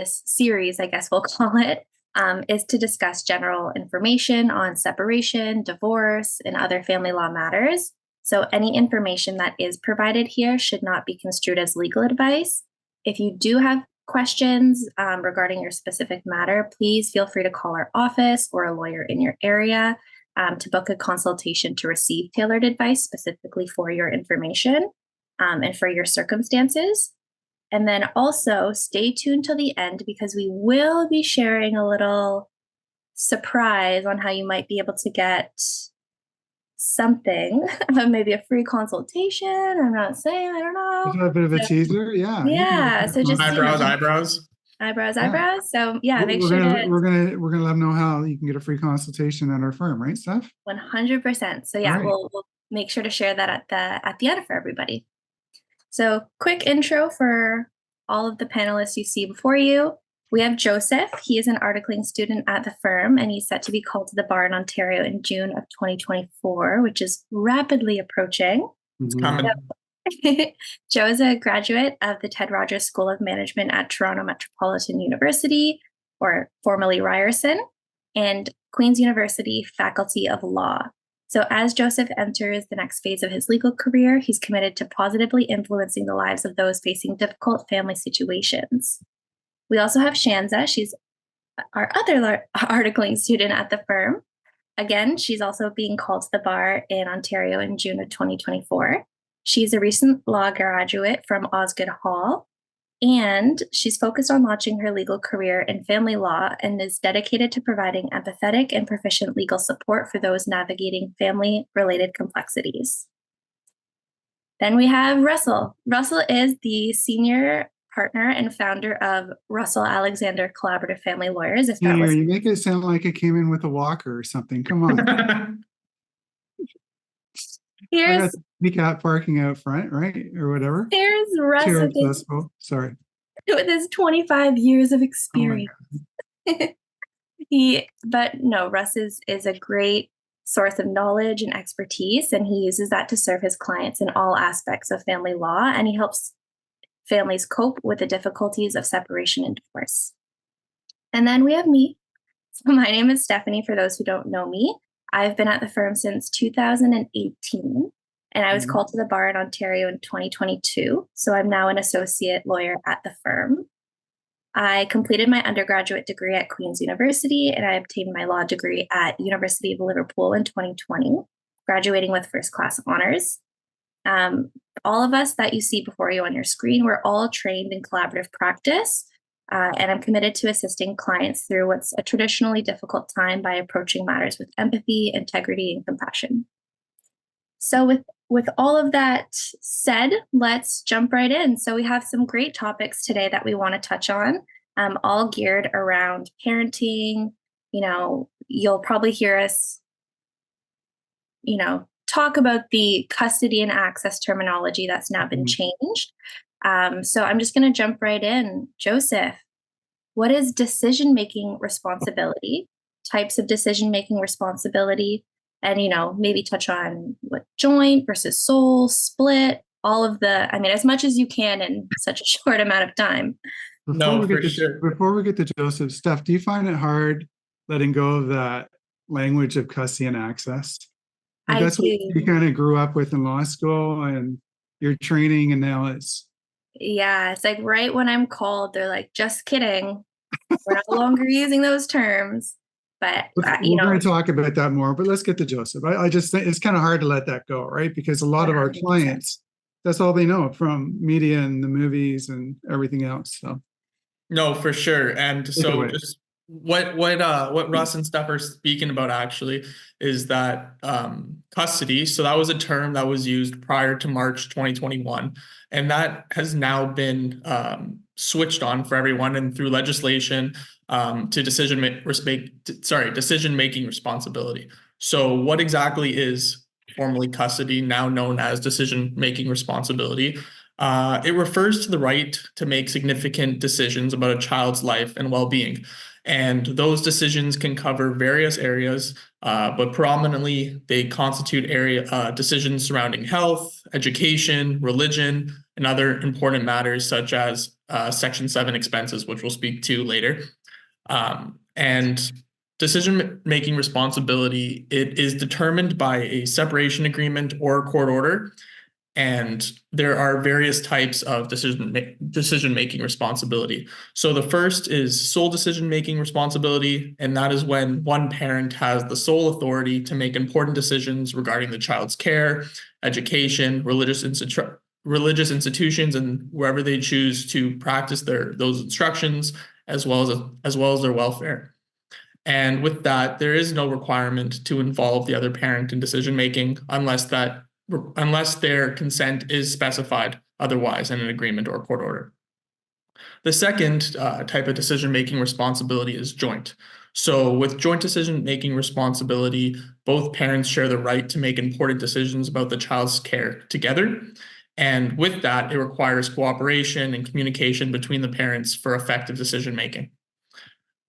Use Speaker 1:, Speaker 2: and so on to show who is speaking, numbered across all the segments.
Speaker 1: this series, I guess we'll call it, is to discuss general information on separation, divorce, and other family law matters. So any information that is provided here should not be construed as legal advice. If you do have questions regarding your specific matter, please feel free to call our office or a lawyer in your area to book a consultation to receive tailored advice specifically for your information and for your circumstances. And then also stay tuned till the end because we will be sharing a little surprise on how you might be able to get something, maybe a free consultation. I'm not saying, I don't know.
Speaker 2: A bit of a teaser, yeah.
Speaker 1: Yeah. So just
Speaker 3: eyebrows.
Speaker 1: So yeah, make sure
Speaker 2: we're gonna let them know how you can get a free consultation at our firm, right, Steph?
Speaker 1: 100%. So yeah, we'll make sure to share that at the end for everybody. So quick intro for all of the panelists you see before you. We have Joseph. He is an articling student at the firm, and he's set to be called to the bar in Ontario in June of 2024, which is rapidly approaching.
Speaker 3: It's coming.
Speaker 1: Joe is a graduate of the Ted Rogers School of Management at Toronto Metropolitan University, or formerly Ryerson, and Queen's University Faculty of Law. So as Joseph enters the next phase of his legal career, he's committed to positively influencing the lives of those facing difficult family situations. We also have Shanza. She's our other articling student at the firm. Again, she's also being called to the bar in Ontario in June of 2024. She's a recent law graduate from Osgoode Hall, and she's focused on launching her legal career in family law and is dedicated to providing empathetic and proficient legal support for those navigating family-related complexities. Then we have Russell. Russell is the senior partner and founder of Russell Alexander Collaborative Family Lawyers.
Speaker 2: You make it sound like it came in with a walker or something. Come on.
Speaker 1: Here's
Speaker 2: handicap parking out front, right? Or whatever.
Speaker 1: Here's Russell.
Speaker 2: Sorry.
Speaker 1: With his 25 years of experience. Russ is a great source of knowledge and expertise, and he uses that to serve his clients in all aspects of family law, and he helps families cope with the difficulties of separation and divorce. And then we have me. So my name is Stephanie, for those who don't know me. I've been at the firm since 2018, and I was called to the bar in Ontario in 2022. So I'm now an associate lawyer at the firm. I completed my undergraduate degree at Queen's University, and I obtained my law degree at University of Liverpool in 2020, graduating with first-class honors. All of us that you see before you on your screen, we're all trained in collaborative practice. And I'm committed to assisting clients through what's a traditionally difficult time by approaching matters with empathy, integrity, and compassion. So with all of that said, let's jump right in. So we have some great topics today that we want to touch on, all geared around parenting. You'll probably hear us, talk about the custody and access terminology that's now been changed. So I'm just going to jump right in. Joseph, what is decision-making responsibility, types of decision-making responsibility, and, maybe touch on what joint versus sole, split, all of as much as you can in such a short amount of time.
Speaker 2: Before we get to Joseph, Steph, do you find it hard letting go of that language of custody and access? That's what you kind of grew up with in law school and your training, and now it's...
Speaker 1: Yeah, it's like right when I'm called, they're like, just kidding. We're no longer using those terms. But,
Speaker 2: we're going to talk about that more, but let's get to Joseph. I just think it's kind of hard to let that go, right? Because a lot of our clients, that's all they know from media and the movies and everything else. So,
Speaker 3: no, for sure. And so just what Russ and Steph are speaking about actually is that custody. So that was a term that was used prior to March 2021, and that has now been switched on for everyone, and through legislation to decision-making responsibility. So what exactly is formally custody, now known as decision-making responsibility? It refers to the right to make significant decisions about a child's life and well-being. And those decisions can cover various areas, but predominantly they constitute decisions surrounding health, education, religion, and other important matters such as Section 7 expenses, which we'll speak to later. And decision-making responsibility, it is determined by a separation agreement or court order. And there are various types of decision-making responsibility. So the first is sole decision-making responsibility, and that is when one parent has the sole authority to make important decisions regarding the child's care, education, religious institutions, and wherever they choose to practice those instructions, as well as their welfare. And with that, there is no requirement to involve the other parent in decision-making unless their consent is specified otherwise in an agreement or court order. The second type of decision-making responsibility is joint. So with joint decision-making responsibility, both parents share the right to make important decisions about the child's care together. And with that, it requires cooperation and communication between the parents for effective decision-making.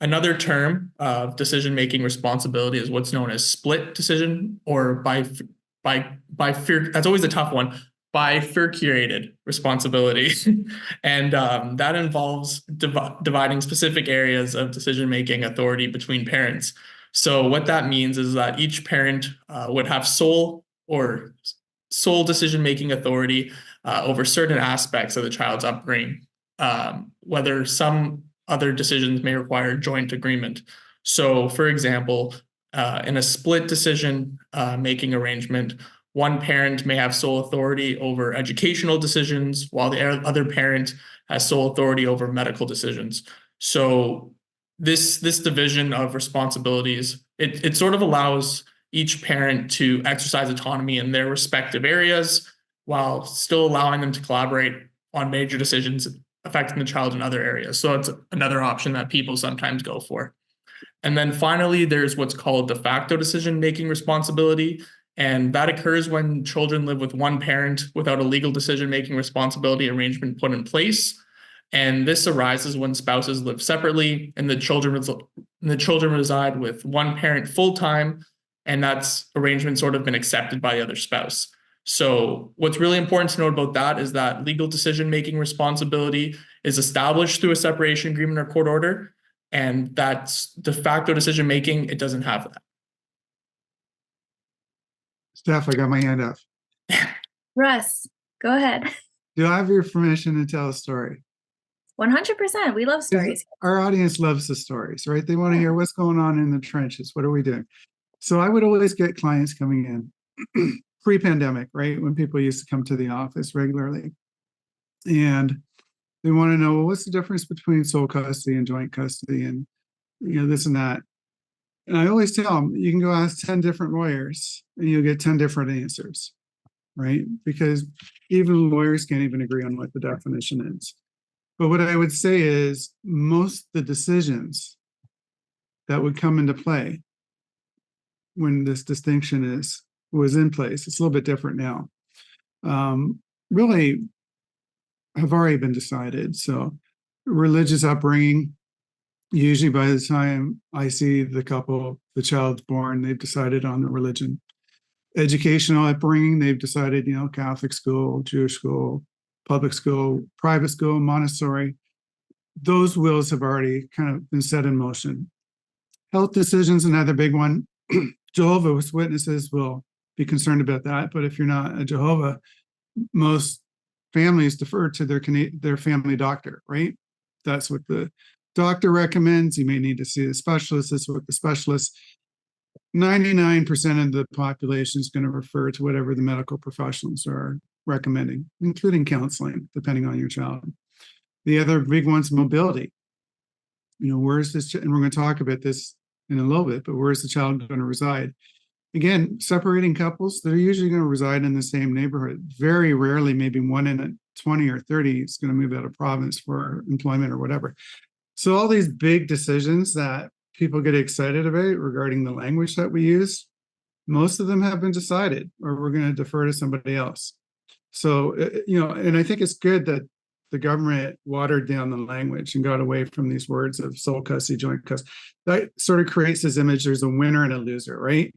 Speaker 3: Another term of decision-making responsibility is what's known as split decision, or that's always a tough one, bifurcated responsibility. And that involves dividing specific areas of decision-making authority between parents. So what that means is that each parent would have sole decision-making authority over certain aspects of the child's upbringing, whether some other decisions may require joint agreement. So, for example, in a split decision making arrangement, one parent may have sole authority over educational decisions, while the other parent has sole authority over medical decisions. So this division of responsibilities, it sort of allows each parent to exercise autonomy in their respective areas while still allowing them to collaborate on major decisions affecting the child in other areas. So it's another option that people sometimes go for. And then finally, there's what's called de facto decision-making responsibility. And that occurs when children live with one parent without a legal decision-making responsibility arrangement put in place. And this arises when spouses live separately and the children reside with one parent full-time, and that's arrangement sort of been accepted by the other spouse. So what's really important to note about that is that legal decision-making responsibility is established through a separation agreement or court order, and that's de facto decision-making. It doesn't have that.
Speaker 2: Steph, I got my hand up.
Speaker 1: Russ, go ahead.
Speaker 2: Do I have your permission to tell a story?
Speaker 1: 100%. We love stories.
Speaker 2: Our audience loves the stories, right? They want to hear what's going on in the trenches. What are we doing? So I would always get clients coming in pre-pandemic, right? When people used to come to the office regularly. And they want to know, well, what's the difference between sole custody and joint custody and, this and that. And I always tell them, you can go ask 10 different lawyers and you'll get 10 different answers, right? Because even lawyers can't even agree on what the definition is. But what I would say is most of the decisions that would come into play when this distinction was in place, it's a little bit different now, really have already been decided. So religious upbringing, usually by the time I see the child's born, they've decided on the religion. Educational upbringing, they've decided, Catholic school, Jewish school, public school, private school, Montessori. Those wheels have already kind of been set in motion. Health decisions, another big one. Jehovah's Witnesses will be concerned about that, but if you're not a Jehovah, most families defer to their family doctor, right? That's what the doctor recommends. You may need to see a specialist. That's what the specialist. 99% of the population is going to refer to whatever the medical professionals are recommending, including counseling, depending on your child. The other big one's mobility. Where's this? And we're going to talk about this in a little bit, but where's the child going to reside? Again, separating couples, they're usually going to reside in the same neighborhood. Very rarely, maybe one in a 20 or 30 is going to move out of province for employment or whatever. So all these big decisions that people get excited about regarding the language that we use, most of them have been decided, or we're going to defer to somebody else. So, and I think it's good that the government watered down the language and got away from these words of sole custody, joint custody. That sort of creates this image, there's a winner and a loser, right?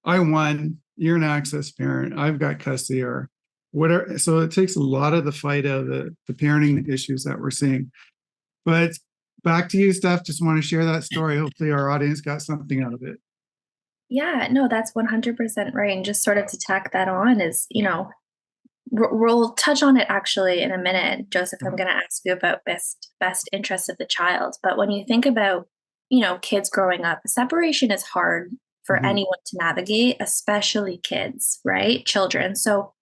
Speaker 2: I won, you're an access parent, I've got custody, or so it takes a lot of the fight out of the parenting issues that we're seeing. But back to you, Steph. Just want to share that story. Hopefully our audience got something out of it.
Speaker 1: Yeah, no, that's 100% right. And just sort of to tack that on is, we'll touch on it actually in a minute. Joseph, I'm going to ask you about best interest of the child. But when you think about, kids growing up, separation is hard for anyone to navigate, especially kids, right? Children. So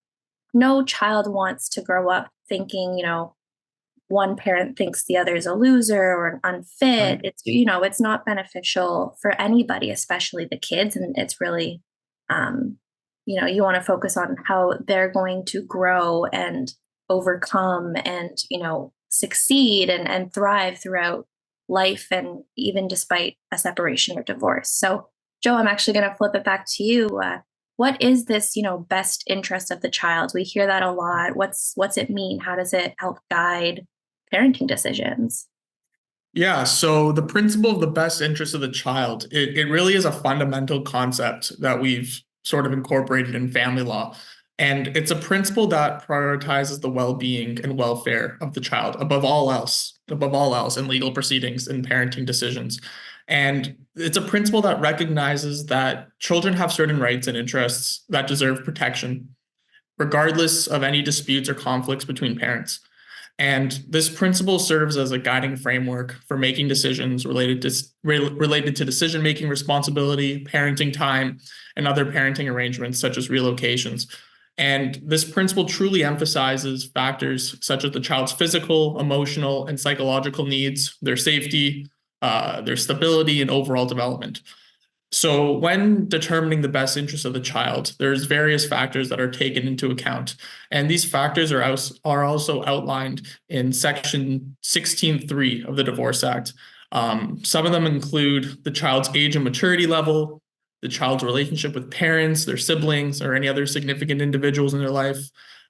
Speaker 1: no child wants to grow up thinking, one parent thinks the other is a loser or an unfit. It's, it's not beneficial for anybody, especially the kids. And it's really, you want to focus on how they're going to grow and overcome and, succeed and thrive throughout life and even despite a separation or divorce. So, Joe, I'm actually going to flip it back to you. What is this, best interest of the child? We hear that a lot. What's it mean? How does it help guide parenting decisions?
Speaker 3: Yeah, so the principle of the best interest of the child, it really is a fundamental concept that we've sort of incorporated in family law. And it's a principle that prioritizes the well-being and welfare of the child above all else in legal proceedings and parenting decisions. And it's a principle that recognizes that children have certain rights and interests that deserve protection, regardless of any disputes or conflicts between parents. And this principle serves as a guiding framework for making decisions related to decision-making responsibility, parenting time, and other parenting arrangements such as relocations. And this principle truly emphasizes factors such as the child's physical, emotional, and psychological needs, their safety, their stability, and overall development. So when determining the best interest of the child, there's various factors that are taken into account. And these factors are also outlined in Section 16.3 of the Divorce Act. Some of them include the child's age and maturity level, the child's relationship with parents, their siblings, or any other significant individuals in their life,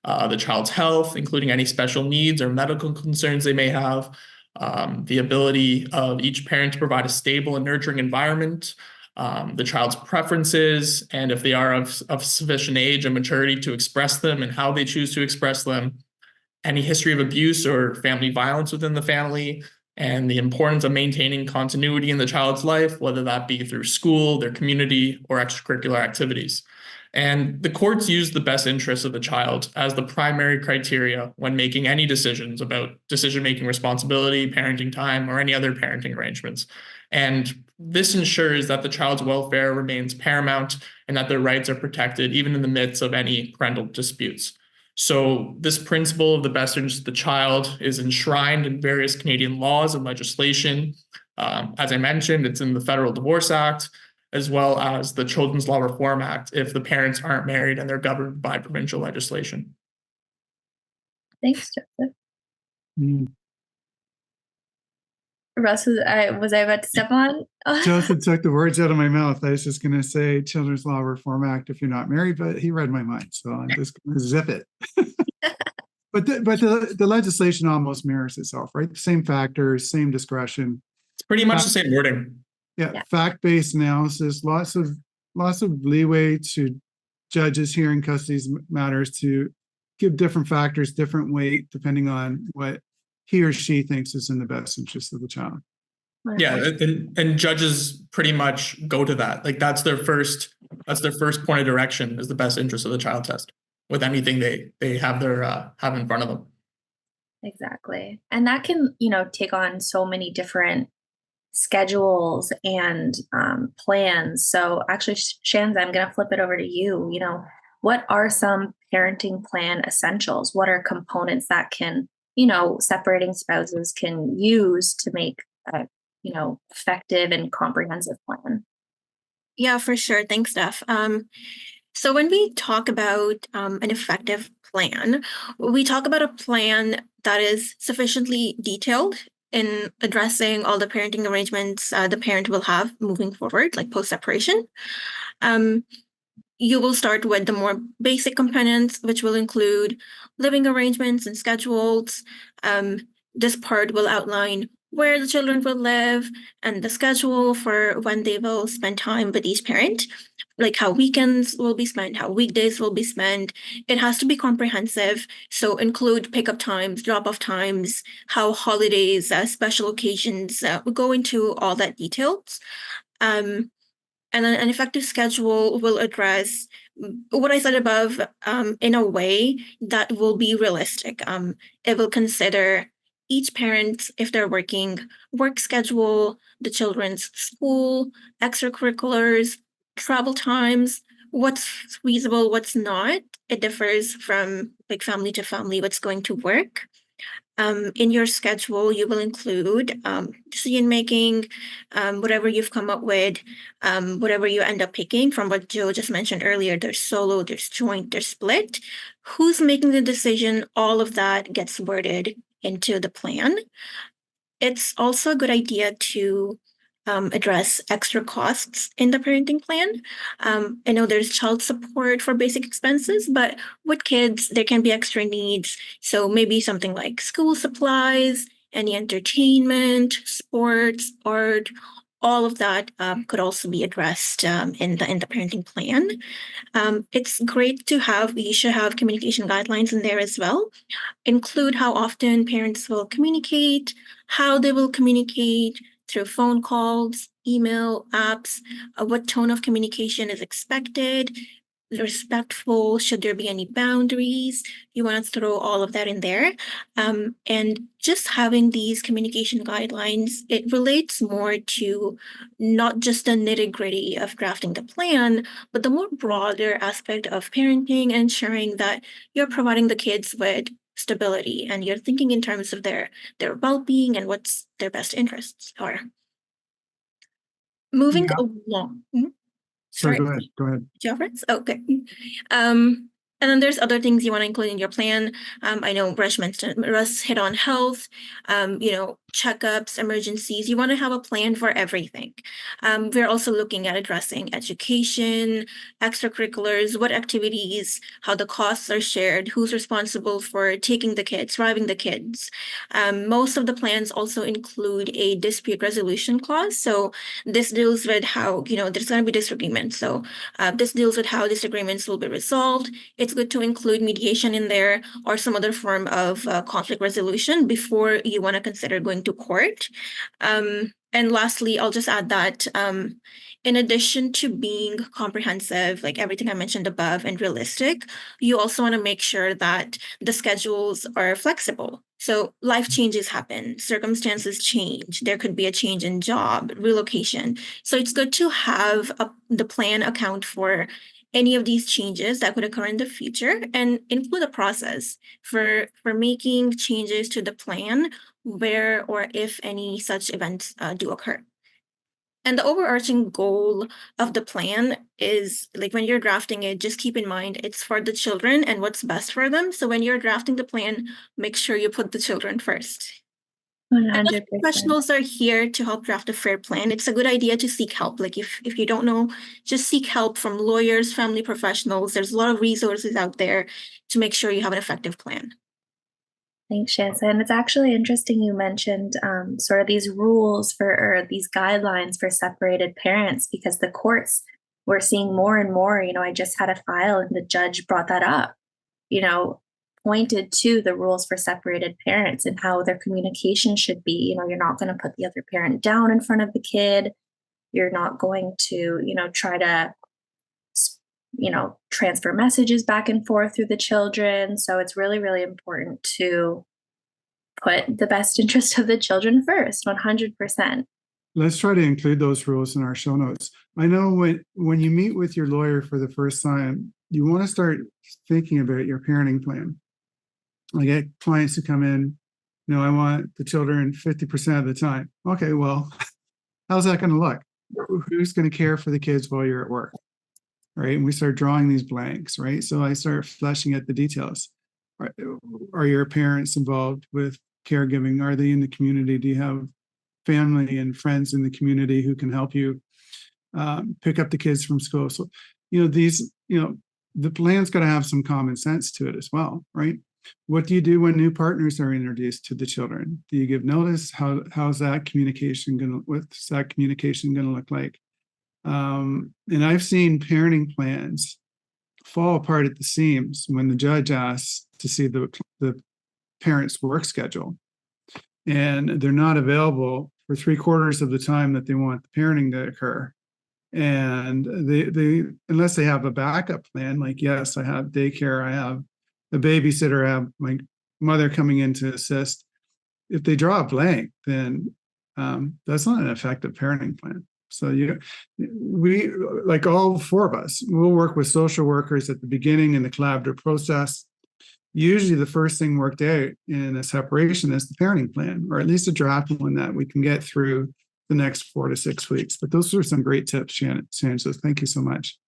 Speaker 3: the child's health, including any special needs or medical concerns they may have, the ability of each parent to provide a stable and nurturing environment, the child's preferences, and if they are of sufficient age and maturity to express them and how they choose to express them, any history of abuse or family violence within the family, and the importance of maintaining continuity in the child's life, whether that be through school, their community, or extracurricular activities. And the courts use the best interests of the child as the primary criteria when making any decisions about decision-making responsibility, parenting time, or any other parenting arrangements. And this ensures that the child's welfare remains paramount and that their rights are protected even in the midst of any parental disputes. So this principle of the best interest of the child is enshrined in various Canadian laws and legislation. As I mentioned, it's in the Federal Divorce Act, as well as the Children's Law Reform Act if the parents aren't married and they're governed by provincial legislation.
Speaker 1: Thanks, Joseph.
Speaker 2: Mm.
Speaker 1: Russ, was I about to step on?
Speaker 2: Joseph took the words out of my mouth. I was just going to say Children's Law Reform Act if you're not married, but he read my mind, so I'm just going to zip it. But the legislation almost mirrors itself, right? Same factors, same discretion.
Speaker 3: It's pretty much the same wording.
Speaker 2: Yeah. Fact-based analysis, lots of leeway to judges hearing custody matters to give different factors different weight depending on what he or she thinks is in the best interest of the child.
Speaker 3: Yeah, and judges pretty much go to that. Like that's their first point of direction is the best interest of the child test with anything they have have in front of them.
Speaker 1: Exactly. And that can, take on so many different schedules and plans. So actually, Shanza, I'm going to flip it over to you. What are some parenting plan essentials? What are components that can, separating spouses can use to make a, effective and comprehensive plan?
Speaker 4: Yeah, for sure. Thanks, Steph. So when we talk about an effective plan, we talk about a plan that is sufficiently detailed in addressing all the parenting arrangements the parent will have moving forward, like post-separation. You will start with the more basic components, which will include living arrangements and schedules. This part will outline where the children will live, and the schedule for when they will spend time with each parent, like how weekends will be spent, how weekdays will be spent. It has to be comprehensive. So include pickup times, drop-off times, how holidays, special occasions, we go into all that details. And an effective schedule will address what I said above in a way that will be realistic. It will consider each parent, if they're working, work schedule, the children's school, extracurriculars, travel times, what's feasible, what's not. It differs from like family to family, what's going to work. In your schedule, you will include decision making, whatever you've come up with, whatever you end up picking from what Joe just mentioned earlier. There's solo, there's joint, there's split. Who's making the decision? All of that gets worded into the plan. It's also a good idea to address extra costs in the parenting plan. I know there's child support for basic expenses, but with kids, there can be extra needs. So maybe something like school supplies, any entertainment, sports, art, all of that could also be addressed in the parenting plan. It's great to have, you should have communication guidelines in there as well. Include how often parents will communicate, how they will communicate through phone calls, email, apps, what tone of communication is expected, respectful, should there be any boundaries? You want to throw all of that in there. And just having these communication guidelines, it relates more to not just the nitty-gritty of drafting the plan, but the more broader aspect of parenting and ensuring that you're providing the kids with stability and you're thinking in terms of their well-being and what's their best interests are. Moving along.
Speaker 2: Sorry, go ahead.
Speaker 4: Jeffress? Okay. And then there's other things you want to include in your plan. I know Russ hit on health, checkups, emergencies. You want to have a plan for everything. We're also looking at addressing education, extracurriculars, what activities, how the costs are shared, who's responsible for taking the kids, driving the kids. Most of the plans also include a dispute resolution clause. So this deals with how, there's going to be disagreements. So this deals with how disagreements will be resolved. It's good to include mediation in there or some other form of conflict resolution before you want to consider going to court. And lastly, I'll just add that in addition to being comprehensive, like everything I mentioned above, and realistic, you also want to make sure that the schedules are flexible. So life changes happen, circumstances change. There could be a change in job, relocation. So it's good to have the plan account for any of these changes that could occur in the future and include a process for making changes to the plan where or if any such events do occur. And the overarching goal of the plan is, like, when you're drafting it, just keep in mind it's for the children and what's best for them. So when you're drafting the plan, make sure you put the children first.
Speaker 1: 100%.
Speaker 4: Professionals are here to help draft a fair plan. It's a good idea to seek help. Like if you don't know, just seek help from lawyers, family professionals. There's a lot of resources out there to make sure you have an effective plan.
Speaker 1: Thanks, Shansa. And it's actually interesting you mentioned sort of these rules or these guidelines for separated parents, because the courts were seeing more and more. I just had a file and the judge brought that up, pointed to the rules for separated parents and how their communication should be. You're not going to put the other parent down in front of the kid. You're not going to, try to, transfer messages back and forth through the children. So it's really, really important to put the best interest of the children first, 100%.
Speaker 2: Let's try to include those rules in our show notes. I know when you meet with your lawyer for the first time, you want to start thinking about your parenting plan. I get clients who come in, I want the children 50% of the time. Okay, well, how's that going to look? Who's going to care for the kids while you're at work? Right? And we start drawing these blanks, right? So I start fleshing out the details. Are your parents involved with caregiving? Are they in the community? Do you have family and friends in the community who can help you pick up the kids from school? So, the plan's got to have some common sense to it as well, right? What do you do when new partners are introduced to the children? Do you give notice? How's that communication what's that communication gonna look like? And I've seen parenting plans fall apart at the seams when the judge asks to see the parent's work schedule, and they're not available for 3/4 of the time that they want the parenting to occur. And they unless they have a backup plan, like, yes, I have daycare, I have a babysitter, I have my mother coming in to assist. If they draw a blank, then that's not an effective parenting plan. So we, like all four of us, we'll work with social workers at the beginning in the collaborative process. Usually the first thing worked out in a separation is the parenting plan, or at least a draft one that we can get through the next 4 to 6 weeks. But those are some great tips, Shannon. So thank you so much.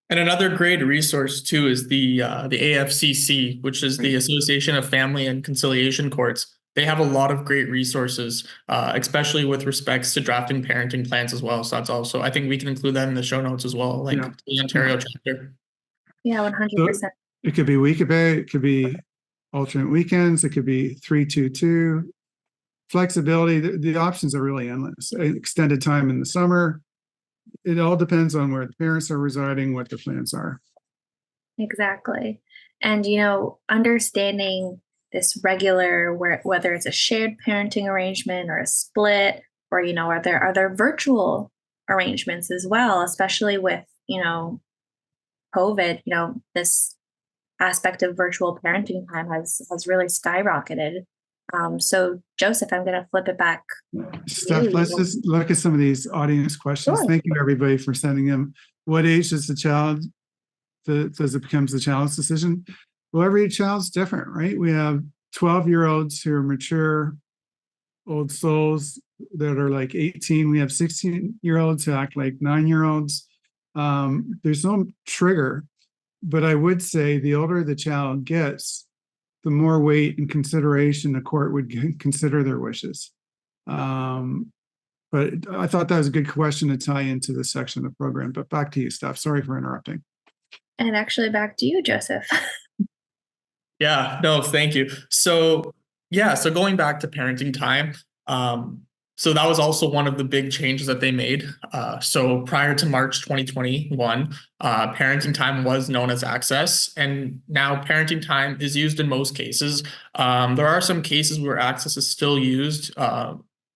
Speaker 3: And another great resource too is the AFCC, which is the Association of Family and Conciliation Courts. They have a lot of great resources, especially with respects to drafting parenting plans as well. So that's also, I think we can include that in the show notes as well, like the Ontario chapter.
Speaker 1: Yeah, 100%.
Speaker 2: So it could be week-a-day, it could be alternate weekends, it could be 3-2-2. Flexibility, the options are really endless. Extended time in the summer. It all depends on where the parents are residing, what the plans are.
Speaker 1: Exactly. And, understanding this regular, whether it's a shared parenting arrangement or a split, or, are there virtual arrangements as well, especially with, COVID, this aspect of virtual parenting time has really skyrocketed. So Joseph, I'm going to flip it back.
Speaker 2: Steph, let's just look at some of these audience questions.
Speaker 1: Sure.
Speaker 2: Thank you everybody for sending them. What age is the child does it becomes the child's decision? Well, every child's different, right? We have 12-year-olds who are mature old souls that are like 18. We have 16-year-olds who act like 9-year-olds. There's no trigger, but I would say the older the child gets, the more weight and consideration the court would consider their wishes. But I thought that was a good question to tie into this section of the program. But back to you, Steph. Sorry for interrupting.
Speaker 1: And actually back to you, Joseph.
Speaker 3: Yeah, no, thank you. So going back to parenting time, so that was also one of the big changes that they made. So prior to March 2021, parenting time was known as access, and now parenting time is used in most cases. There are some cases where access is still used,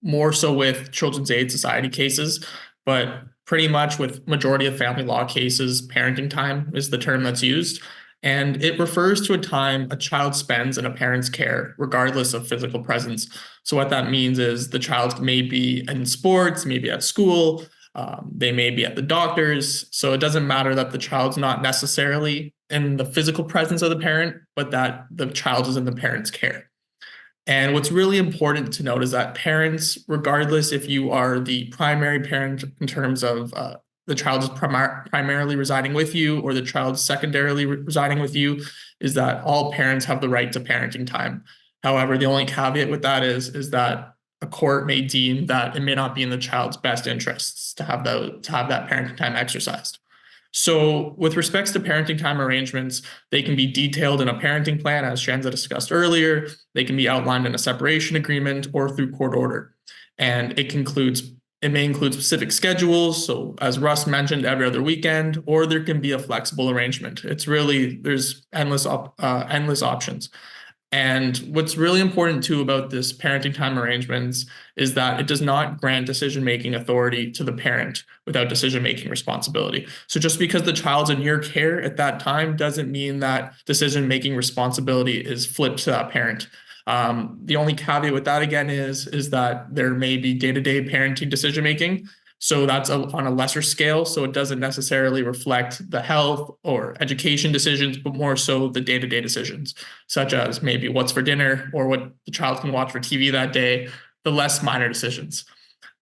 Speaker 3: more so with Children's Aid Society cases, but pretty much with majority of family law cases, parenting time is the term that's used. And it refers to a time a child spends in a parent's care, regardless of physical presence. So what that means is the child may be in sports, maybe at school, they may be at the doctor's. So it doesn't matter that the child's not necessarily in the physical presence of the parent, but that the child is in the parent's care. And what's really important to note is that parents, regardless if you are the primary parent in terms of the child is primarily residing with you or the child is secondarily residing with you, is that all parents have the right to parenting time. However, the only caveat with that is that a court may deem that it may not be in the child's best interests to have that parenting time exercised. So with respects to parenting time arrangements, they can be detailed in a parenting plan, as Shanza discussed earlier. They can be outlined in a separation agreement or through court order. And it may include specific schedules. So as Russ mentioned, every other weekend, or there can be a flexible arrangement. There's endless options. And what's really important too about this parenting time arrangements is that it does not grant decision-making authority to the parent without decision-making responsibility. So just because the child's in your care at that time doesn't mean that decision-making responsibility is flipped to that parent. The only caveat with that again is that there may be day-to-day parenting decision-making. So that's on a lesser scale. So it doesn't necessarily reflect the health or education decisions, but more so the day-to-day decisions, such as maybe what's for dinner or what the child can watch for TV that day, the less minor decisions.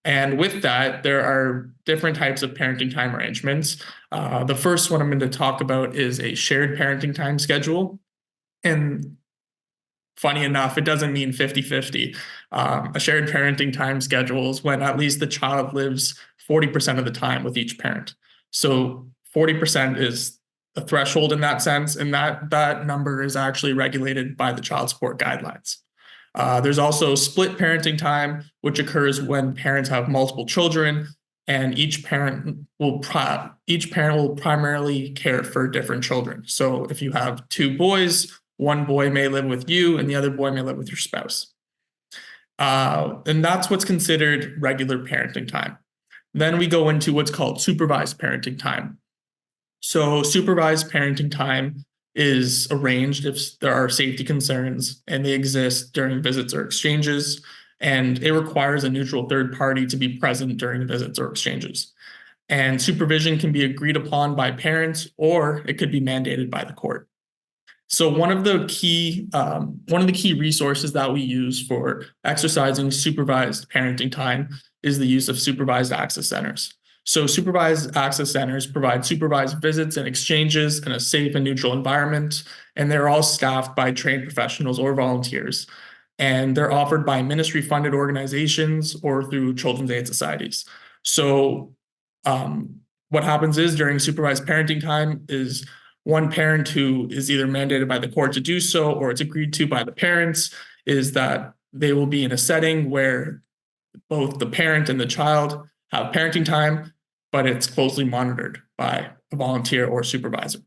Speaker 3: And with that, there are different types of parenting time arrangements. The first one I'm going to talk about is a shared parenting time schedule. And funny enough, it doesn't mean 50-50. A shared parenting time schedule is when at least the child lives 40% of the time with each parent. So 40% is a threshold in that sense, and that number is actually regulated by the child support guidelines. There's also split parenting time, which occurs when parents have multiple children, and each parent will primarily care for different children. So if you have two boys, one boy may live with you, and the other boy may live with your spouse. And that's what's considered regular parenting time. Then we go into what's called supervised parenting time. So supervised parenting time is arranged if there are safety concerns and they exist during visits or exchanges, and it requires a neutral third party to be present during visits or exchanges. And supervision can be agreed upon by parents, or it could be mandated by the court. So one of the key resources that we use for exercising supervised parenting time is the use of supervised access centers. So supervised access centers provide supervised visits and exchanges in a safe and neutral environment, and they're all staffed by trained professionals or volunteers. And they're offered by ministry-funded organizations or through children's aid societies. So what happens is during supervised parenting time is one parent who is either mandated by the court to do so or it's agreed to by the parents is that they will be in a setting where both the parent and the child have parenting time, but it's closely monitored by a volunteer or supervisor.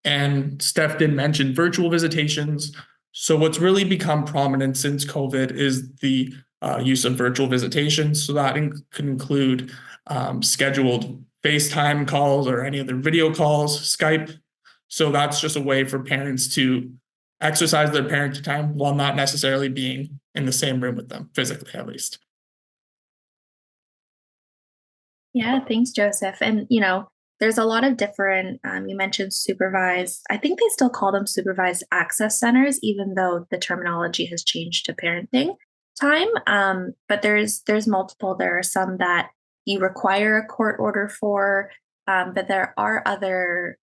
Speaker 3: And Steph did mention virtual visitations. So what's really become prominent since COVID is the use of virtual visitations. So that can include scheduled FaceTime calls or any other video calls, Skype. So that's just a way for parents to exercise their parenting time while not necessarily being in the same room with them, physically at least.
Speaker 1: Yeah, thanks, Joseph. And, there's a lot of different, you mentioned supervised, I think they still call them supervised access centers, even though the terminology has changed to parenting time. But there's multiple. There are some that you require a court order for, but there are other,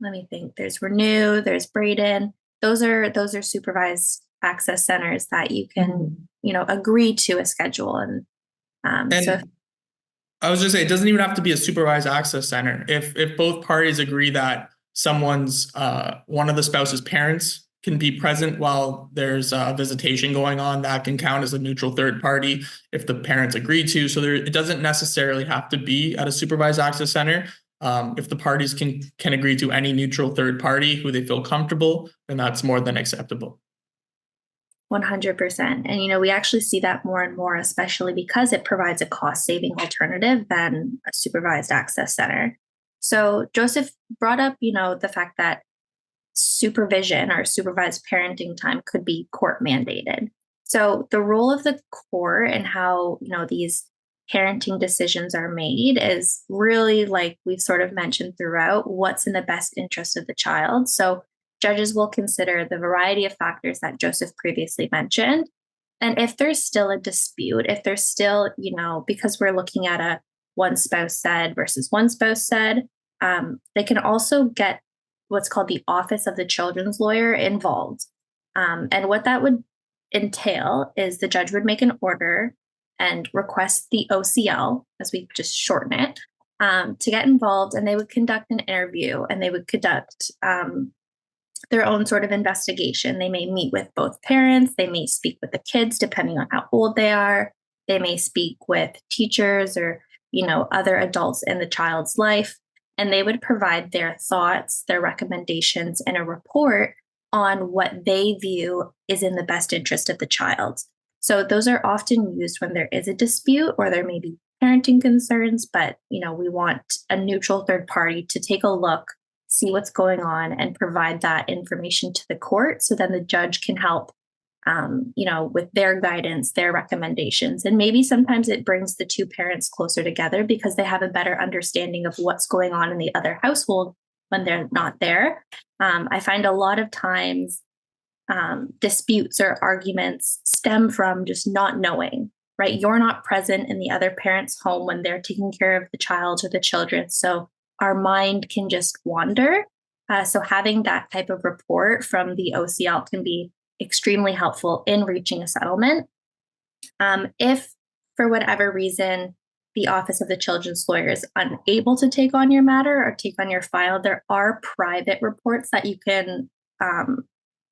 Speaker 1: let me think, there's Renew, there's Braden. Those are supervised access centers that you can, agree to a schedule. And so
Speaker 3: I was just saying, it doesn't even have to be a supervised access center. If both parties agree that someone's one of the spouse's parents can be present while there's a visitation going on, that can count as a neutral third party if the parents agree to. So it doesn't necessarily have to be at a supervised access center. If the parties can agree to any neutral third party who they feel comfortable, then that's more than acceptable.
Speaker 1: 100%. And, we actually see that more and more, especially because it provides a cost-saving alternative than a supervised access center. So Joseph brought up, the fact that supervision or supervised parenting time could be court mandated. So the role of the court and how, these parenting decisions are made is really, like we've sort of mentioned throughout, what's in the best interest of the child. So judges will consider the variety of factors that Joseph previously mentioned. And if there's still a dispute, if there's still, because we're looking at a one spouse said versus one spouse said, they can also get what's called the Office of the Children's Lawyer involved. And what that would entail is the judge would make an order and request the OCL, as we just shorten it, to get involved. And they would conduct an interview and they would conduct their own sort of investigation. They may meet with both parents. They may speak with the kids, depending on how old they are. They may speak with teachers or, other adults in the child's life. And they would provide their thoughts, their recommendations, and a report on what they view is in the best interest of the child. So those are often used when there is a dispute or there may be parenting concerns, but, we want a neutral third party to take a look, see what's going on, and provide that information to the court. So then the judge can help, with their guidance, their recommendations. And maybe sometimes it brings the two parents closer together because they have a better understanding of what's going on in the other household when they're not there. I find a lot of times disputes or arguments stem from just not knowing, right? You're not present in the other parent's home when they're taking care of the child or the children. So our mind can just wander. So having that type of report from the OCL can be extremely helpful in reaching a settlement. If for whatever reason the Office of the Children's Lawyer is unable to take on your matter or take on your file, there are private reports that you can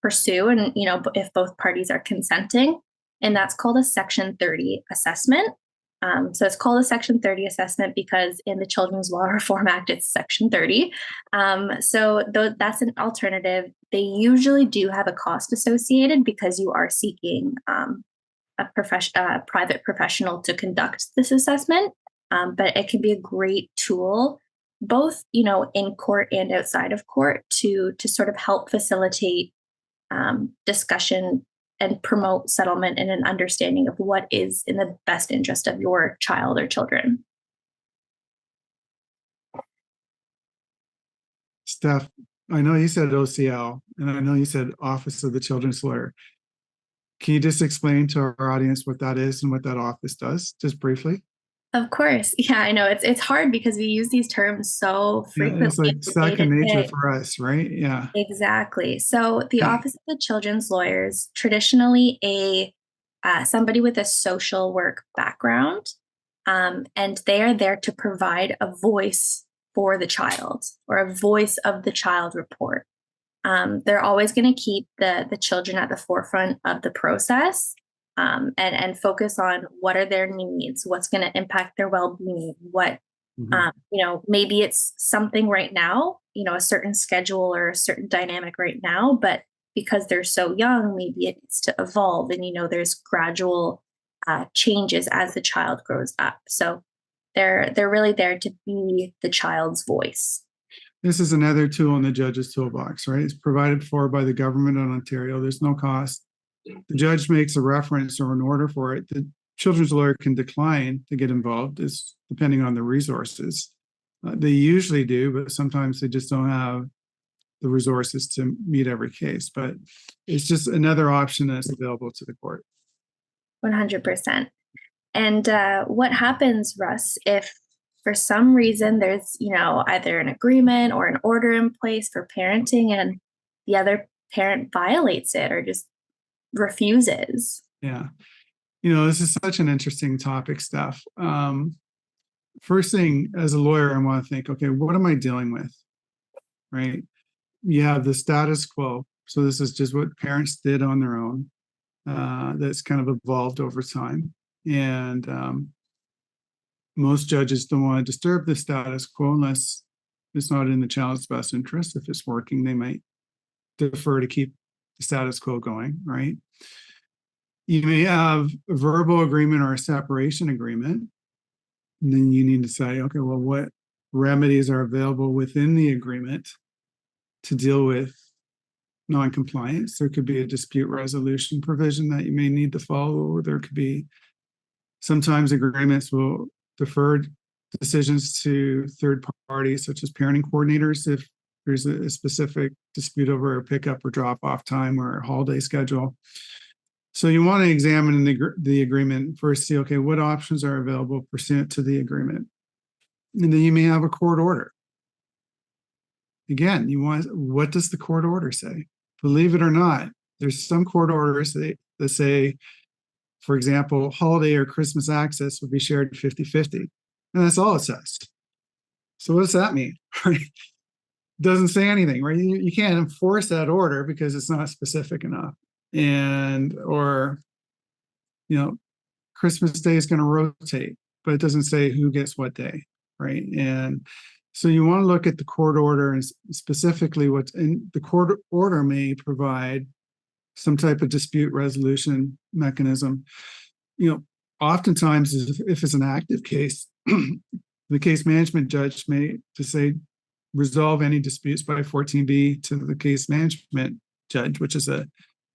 Speaker 1: pursue, and if both parties are consenting, and that's called a Section 30 assessment. So it's called a Section 30 assessment because in the Children's Law Reform Act, it's Section 30. So that's an alternative. They usually do have a cost associated because you are seeking a private professional to conduct this assessment. But it can be a great tool, both in court and outside of court, to sort of help facilitate discussion and promote settlement and an understanding of what is in the best interest of your child or children.
Speaker 2: Steph, I know you said OCL, and I know you said Office of the Children's Lawyer. Can you just explain to our audience what that is and what that office does, just briefly?
Speaker 1: Of course. Yeah, I know it's hard because we use these terms so frequently.
Speaker 2: It's like second nature for us, right? Yeah.
Speaker 1: Exactly. So the Office of the Children's Lawyers, traditionally somebody with a social work background, and they are there to provide a voice for the child, or a voice of the child report. They're always going to keep the children at the forefront of the process. And focus on what are their needs, what's going to impact their well-being, what, maybe it's something right now, a certain schedule or a certain dynamic right now, but because they're so young, maybe it needs to evolve, and, there's gradual changes as the child grows up. So they're really there to be the child's voice.
Speaker 2: This is another tool in the judge's toolbox, right? It's provided for by the government of Ontario. There's no cost. The judge makes a reference or an order for it. The children's lawyer can decline to get involved, is depending on the resources. They usually do, but sometimes they just don't have the resources to meet every case. But it's just another option that's available to the court.
Speaker 1: 100%. And what happens, Russ, if for some reason there's, either an agreement or an order in place for parenting and the other parent violates it or just refuses?
Speaker 2: Yeah. This is such an interesting topic, Steph. First thing, as a lawyer, I want to think, okay, what am I dealing with? Right? You have the status quo. So this is just what parents did on their own. That's kind of evolved over time. And most judges don't want to disturb the status quo unless it's not in the child's best interest. If it's working, they might defer to keep the status quo going, right? You may have a verbal agreement or a separation agreement. And then you need to say, okay, well, what remedies are available within the agreement to deal with non-compliance? There could be a dispute resolution provision that you may need to follow. There could be, sometimes agreements will defer decisions to third parties, such as parenting coordinators, if there's a specific dispute over a pickup or drop off time or a holiday schedule. So you want to examine the agreement first, see, okay, what options are available pursuant to the agreement. And then you may have a court order. Again, what does the court order say? Believe it or not, there's some court orders that say, for example, holiday or Christmas access will be shared 50-50. And that's all it says. So what does that mean? Doesn't say anything, right? You can't enforce that order because it's not specific enough. Or Christmas Day is going to rotate, but it doesn't say who gets what day, right? And so you want to look at the court order, and specifically what's in the court order may provide some type of dispute resolution mechanism. Oftentimes, if it's an active case, the case management judge may just say, resolve any disputes by 14B to the case management judge, which is a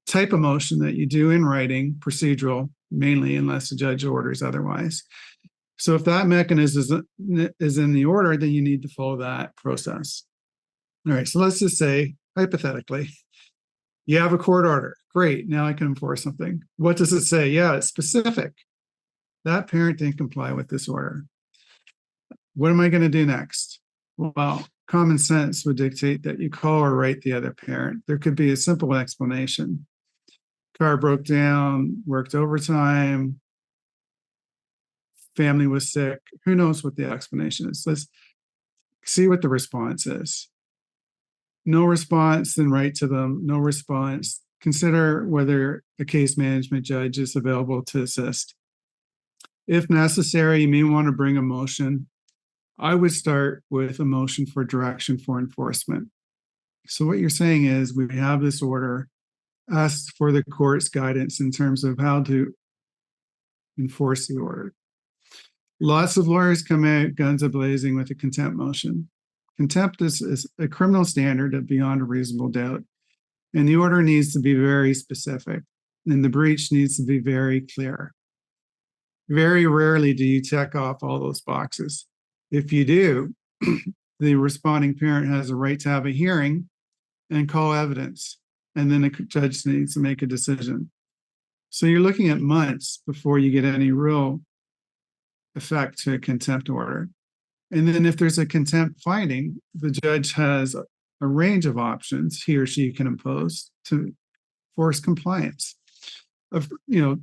Speaker 2: type of motion that you do in writing, procedural, mainly, unless the judge orders otherwise. So if that mechanism is in the order, then you need to follow that process. All right, so let's just say, hypothetically, you have a court order. Great, now I can enforce something. What does it say? Yeah, it's specific. That parent didn't comply with this order. What am I going to do next? Well, common sense would dictate that you call or write the other parent. There could be a simple explanation. Car broke down, worked overtime, family was sick. Who knows what the explanation is? Let's see what the response is. No response, then write to them. No response. Consider whether a case management judge is available to assist. If necessary, you may want to bring a motion. I would start with a motion for direction for enforcement. So what you're saying is we have this order, ask for the court's guidance in terms of how to enforce the order. Lots of lawyers come out guns a-blazing with a contempt motion. Contempt is a criminal standard of beyond a reasonable doubt, and the order needs to be very specific, and the breach needs to be very clear. Very rarely do you check off all those boxes. If you do, the responding parent has a right to have a hearing and call evidence, and then the judge needs to make a decision. So you're looking at months before you get any real effect to a contempt order. And then if there's a contempt finding, the judge has a range of options he or she can impose to force compliance. The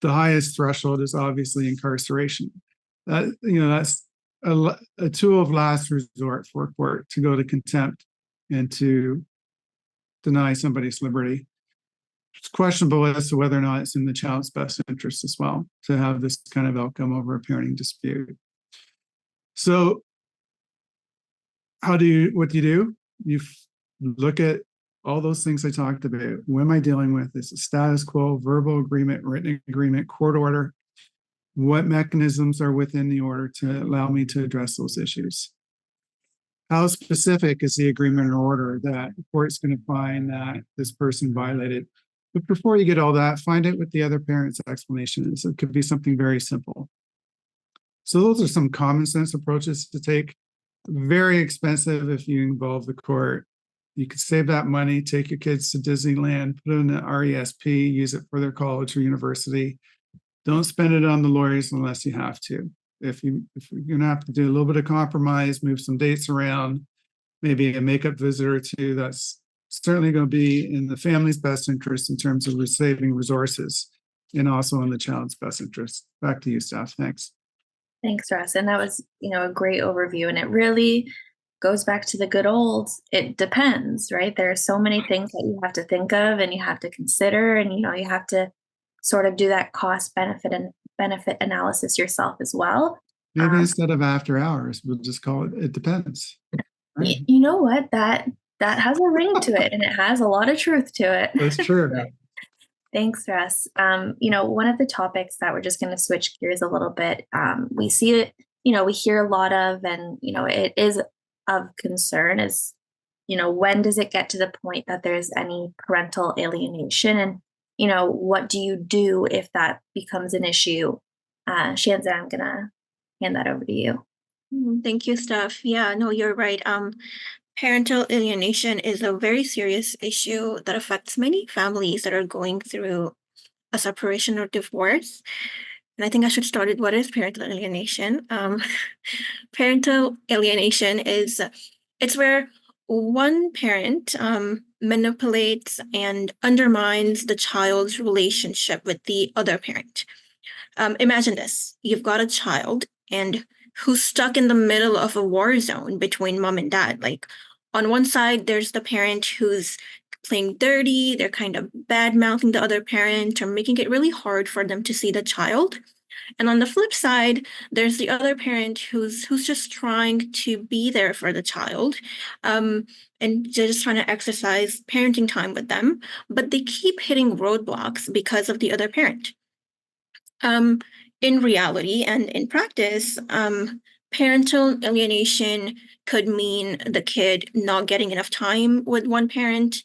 Speaker 2: highest threshold is obviously incarceration. That's a tool of last resort for a court to go to contempt and to deny somebody's liberty. It's questionable as to whether or not it's in the child's best interest as well to have this kind of outcome over a parenting dispute. So what do you do? You look at all those things I talked about. What am I dealing with? Is it status quo, verbal agreement, written agreement, court order? What mechanisms are within the order to allow me to address those issues? How specific is the agreement or order that the court's going to find that this person violated? But before you get all that, find out what the other parent's explanation is. It could be something very simple. So those are some common sense approaches to take. Very expensive if you involve the court. You could save that money, take your kids to Disneyland, put it in an RESP, use it for their college or university. Don't spend it on the lawyers unless you have to. If you're going to have to do a little bit of compromise, move some dates around, maybe a makeup visit or two, that's certainly going to be in the family's best interest in terms of saving resources and also in the child's best interest. Back to you, Steph. Thanks.
Speaker 1: Thanks, Russ. And that was, a great overview. And it really goes back to the good old, it depends, right? There are so many things that you have to think of and you have to consider, and, you have to sort of do that cost benefit analysis yourself as well.
Speaker 2: Maybe instead of after hours, we'll just call it depends.
Speaker 1: Right? You know what? That has a ring to it, and it has a lot of truth to it.
Speaker 2: That's true.
Speaker 1: Thanks, Russ. One of the topics that we're just going to switch gears a little bit, we see it, we hear a lot of, and, it is of concern is, when does it get to the point that there's any parental alienation? And, what do you do if that becomes an issue? Shanza, I'm going to hand that over to you.
Speaker 4: Thank you, Steph. Yeah, no, you're right. Parental alienation is a very serious issue that affects many families that are going through a separation or divorce. And I think I should start with what is parental alienation. Parental alienation it's where one parent manipulates and undermines the child's relationship with the other parent. Imagine this. You've got a child and who's stuck in the middle of a war zone between mom and dad. Like on one side, there's the parent who's playing dirty. They're kind of bad-mouthing the other parent or making it really hard for them to see the child. And on the flip side, there's the other parent who's just trying to be there for the child, and just trying to exercise parenting time with them, but they keep hitting roadblocks because of the other parent. In reality and in practice, parental alienation could mean the kid not getting enough time with one parent,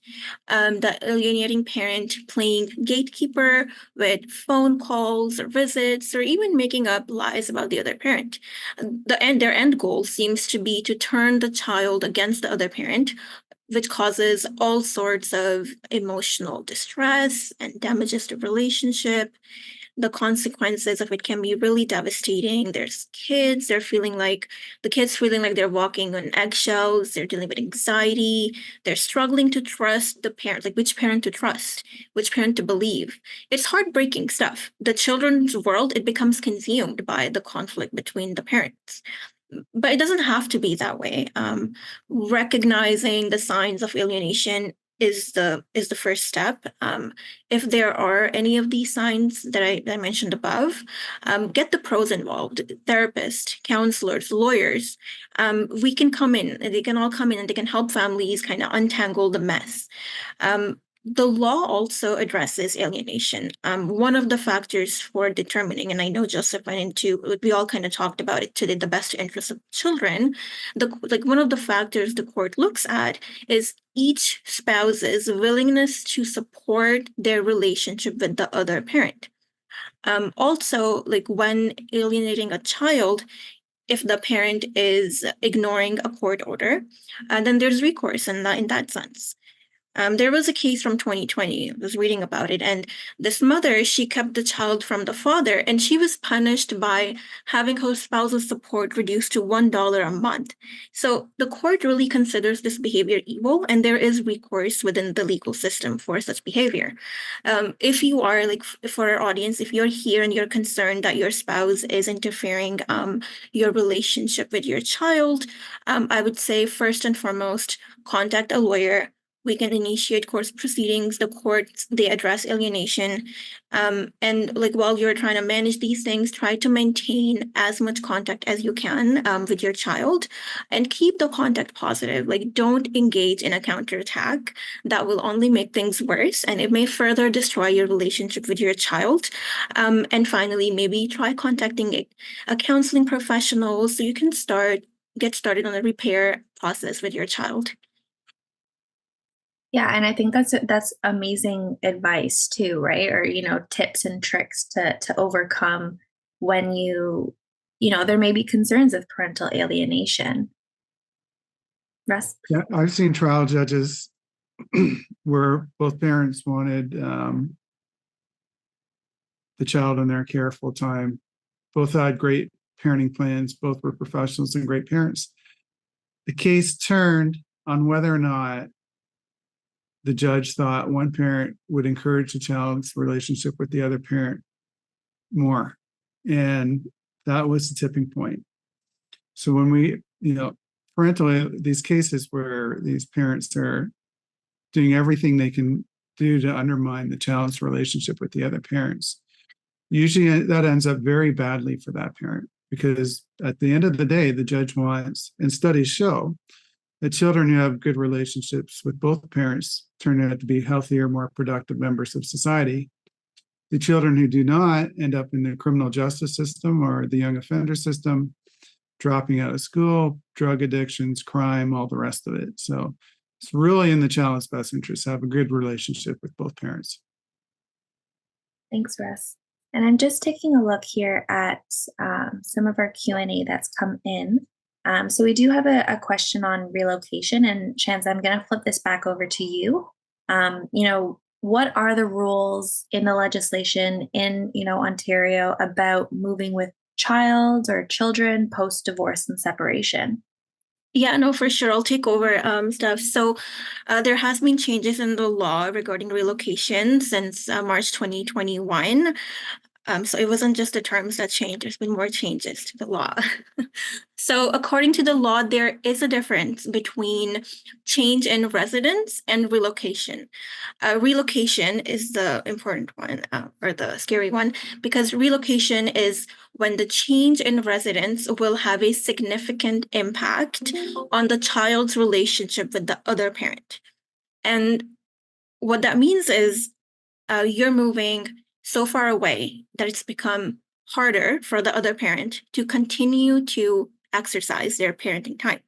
Speaker 4: the alienating parent playing gatekeeper with phone calls or visits, or even making up lies about the other parent. Their end goal seems to be to turn the child against the other parent, which causes all sorts of emotional distress and damages the relationship. the consequences of it can be really devastating. There's kids, the kids feeling like they're walking on eggshells, they're dealing with anxiety, they're struggling to trust the parent, like which parent to trust, which parent to believe. It's heartbreaking stuff. The children's world, it becomes consumed by the conflict between the parents. But it doesn't have to be that way. Recognizing the signs of alienation is the first step. If there are any of these signs that I mentioned above, get the pros involved: therapists, counselors, lawyers. We can come in, they can all come in, and they can help families kind of untangle the mess. The law also addresses alienation. One of the factors for determining, and I know Joseph went into, we all kind of talked about it today, the best interest of children. One of the factors the court looks at is each spouse's willingness to support their relationship with the other parent. Also, like when alienating a child, if the parent is ignoring a court order, then there's recourse in that sense. There was a case from 2020, I was reading about it, and this mother, she kept the child from the father, and she was punished by having her spouse's support reduced to $1 a month. So the court really considers this behavior evil, and there is recourse within the legal system for such behavior. If you are, like, for our audience, if you're here and you're concerned that your spouse is interfering your relationship with your child, I would say first and foremost, contact a lawyer. We can initiate court proceedings. The courts, they address alienation. And like while you're trying to manage these things, try to maintain as much contact as you can with your child, and keep the contact positive. Like, don't engage in a counterattack. That will only make things worse, and it may further destroy your relationship with your child. And finally, maybe try contacting a counseling professional so you can get started on the repair process with your child.
Speaker 1: Yeah, and I think that's amazing advice too, right? Or, tips and tricks to overcome when there may be concerns of parental alienation. Russ?
Speaker 2: Yeah, I've seen trial judges where both parents wanted the child in their care full time. Both had great parenting plans. Both were professionals and great parents. The case turned on whether or not the judge thought one parent would encourage the child's relationship with the other parent more. And that was the tipping point. So when these cases where these parents are doing everything they can do to undermine the child's relationship with the other parents, usually that ends up very badly for that parent, because at the end of the day, the judge wants, and studies show, that children who have good relationships with both parents turn out to be healthier, more productive members of society. The children who do not end up in the criminal justice system or the young offender system, dropping out of school, drug addictions, crime, all the rest of it. So it's really in the child's best interest to have a good relationship with both parents.
Speaker 1: Thanks, Russ. And I'm just taking a look here at some of our Q&A that's come in. So we do have a question on relocation, and Chance, I'm going to flip this back over to you. What are the rules in the legislation in, Ontario about moving with child or children post-divorce and separation?
Speaker 4: Yeah, no, for sure. I'll take over stuff. So there has been changes in the law regarding relocation since March 2021. So it wasn't just the terms that changed, there's been more changes to the law. So according to the law, there is a difference between change in residence and relocation. Relocation is the important one, or the scary one, because relocation is when the change in residence will have a significant impact on the child's relationship with the other parent. And what that means is you're moving so far away that it's become harder for the other parent to continue to exercise their parenting time.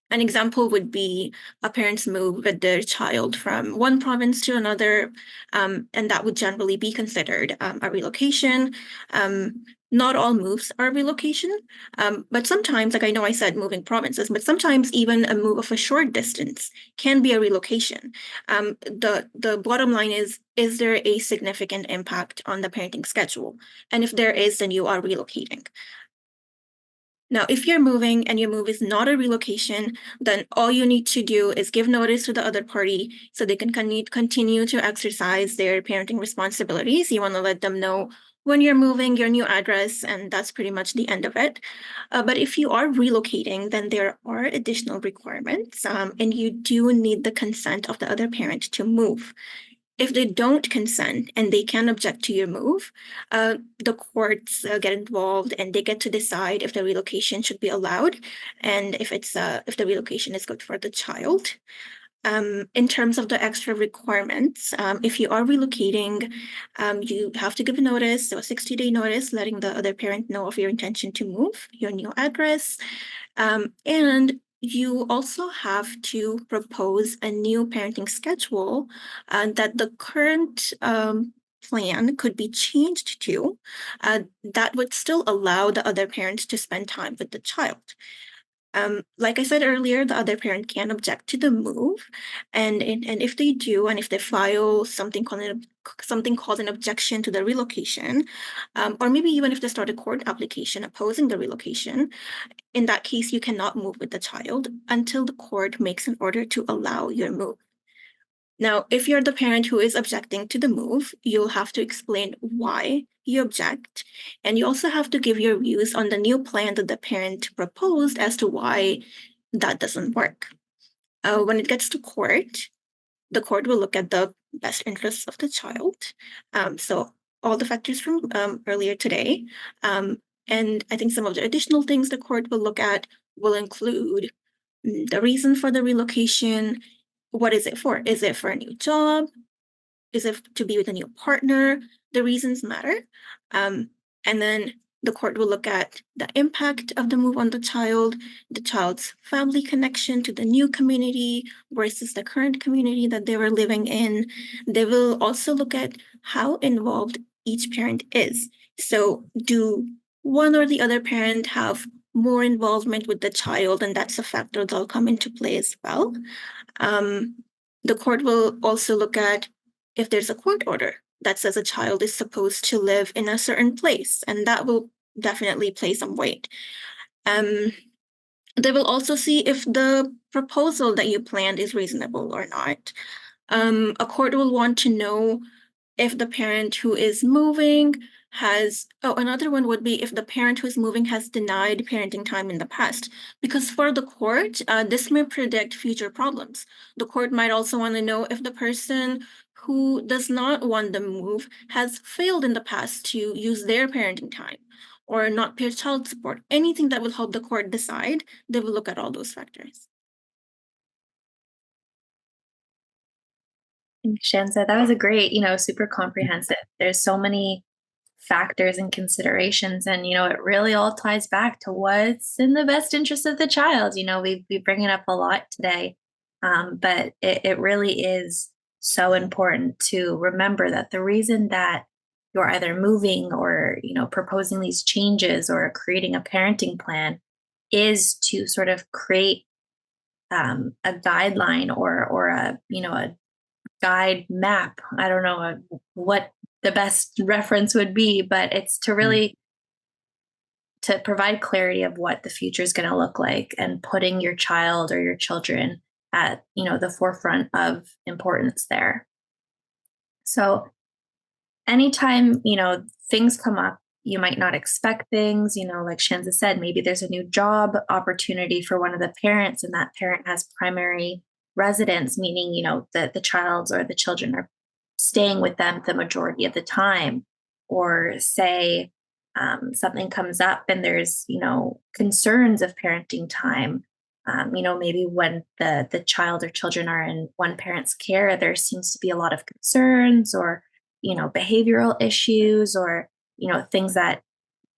Speaker 4: An example would be a parent's move with their child from one province to another, and that would generally be considered a relocation. Not all moves are relocation, but sometimes, like I know I said moving provinces, but sometimes even a move of a short distance can be a relocation. The bottom line is there a significant impact on the parenting schedule? And if there is, then you are relocating. Now, if you're moving and your move is not a relocation, then all you need to do is give notice to the other party so they can continue to exercise their parenting responsibilities. You want to let them know when you're moving, your new address, and that's pretty much the end of it. But if you are relocating, then there are additional requirements, and you do need the consent of the other parent to move. If they don't consent and they can object to your move, the courts get involved and they get to decide if the relocation should be allowed and if the relocation is good for the child. In terms of the extra requirements, if you are relocating, you have to give a notice, so a 60-day notice, letting the other parent know of your intention to move, your new address, and you also have to propose a new parenting schedule that the current plan could be changed to that would still allow the other parent to spend time with the child. Like I said earlier, the other parent can object to the move, and if they do, and if they file something called an objection to the relocation, or maybe even if they start a court application opposing the relocation, in that case, you cannot move with the child until the court makes an order to allow your move. Now, if you're the parent who is objecting to the move, you'll have to explain why you object, and you also have to give your views on the new plan that the parent proposed as to why that doesn't work. When it gets to court, the court will look at the best interests of the child. So all the factors from earlier today, and I think some of the additional things the court will look at will include the reason for the relocation. What is it for? Is it for a new job? Is it to be with a new partner? The reasons matter. And then the court will look at the impact of the move on the child's family connection to the new community versus the current community that they were living in. They will also look at how involved each parent is. So do one or the other parent have more involvement with the child? And that's a factor that'll come into play as well. The court will also look at if there's a court order that says a child is supposed to live in a certain place, and that will definitely play some weight. They will also see if the proposal that you planned is reasonable or not. A court will want to know if the parent who is moving another one would be if the parent who's moving has denied parenting time in the past. Because for the court, this may predict future problems. The court might also want to know if the person who does not want the move has failed in the past to use their parenting time or not pay child support. Anything that will help the court decide, they will look at all those factors.
Speaker 1: Shanza, that was a great, super comprehensive. There's so many factors and considerations, and it really all ties back to what's in the best interest of the child. We bring it up a lot today, but it really is so important to remember that the reason that you're either moving or proposing these changes or creating a parenting plan is to sort of create a guideline or a guide map. I don't know what the best reference would be, but it's to really to provide clarity of what the future is going to look like and putting your child or your children at the forefront of importance there. So anytime things come up, you might not expect things, like Shanza said, maybe there's a new job opportunity for one of the parents and that parent has primary residence, meaning, that the child or the children are staying with them the majority of the time. Or say something comes up and there's, concerns of parenting time. Maybe when the child or children are in one parent's care, there seems to be a lot of concerns or, behavioral issues or, things that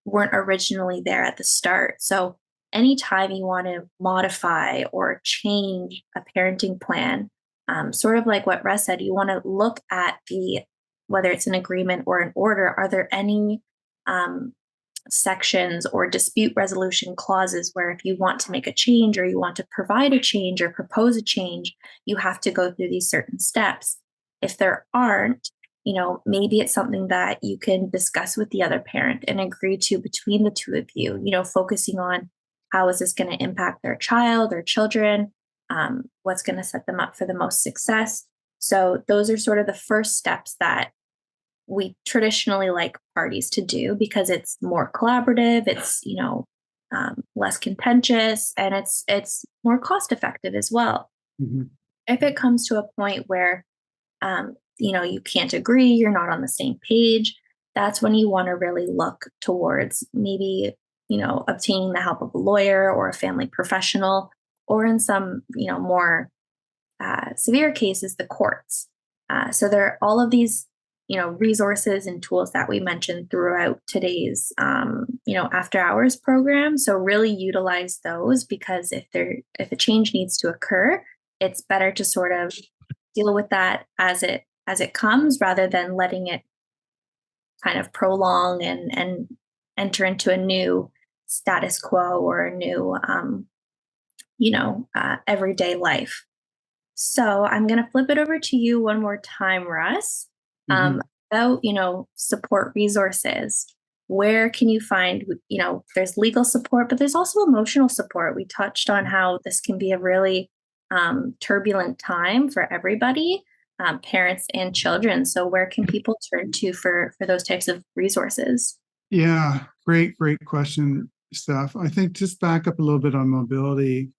Speaker 1: weren't originally there at the start. So anytime you want to modify or change a parenting plan, sort of like what Russ said, you want to look at whether it's an agreement or an order, are there any sections or dispute resolution clauses where if you want to make a change or you want to provide a change or propose a change, you have to go through these certain steps. If there aren't, maybe it's something that you can discuss with the other parent and agree to between the two of you, focusing on how is this going to impact their child or children, what's going to set them up for the most success. So those are sort of the first steps that we traditionally like parties to do because it's more collaborative, it's less contentious, and it's more cost effective as well.
Speaker 2: Mm-hmm.
Speaker 1: If it comes to a point where you can't agree, you're not on the same page, that's when you want to really look towards maybe obtaining the help of a lawyer or a family professional, or in some more severe cases, the courts. So there are all of these resources and tools that we mentioned throughout today's after hours program. So really utilize those, because if a change needs to occur, it's better to sort of deal with that as it comes, rather than letting it kind of prolong and enter into a new status quo or a new everyday life. So I'm going to flip it over to you one more time, Russ. About support resources. Where can you find there's legal support, but there's also emotional support. We touched on how this can be a really turbulent time for everybody, parents and children. So where can people turn to for those types of resources?
Speaker 2: Yeah, great question, Steph. I think just back up a little bit on mobility.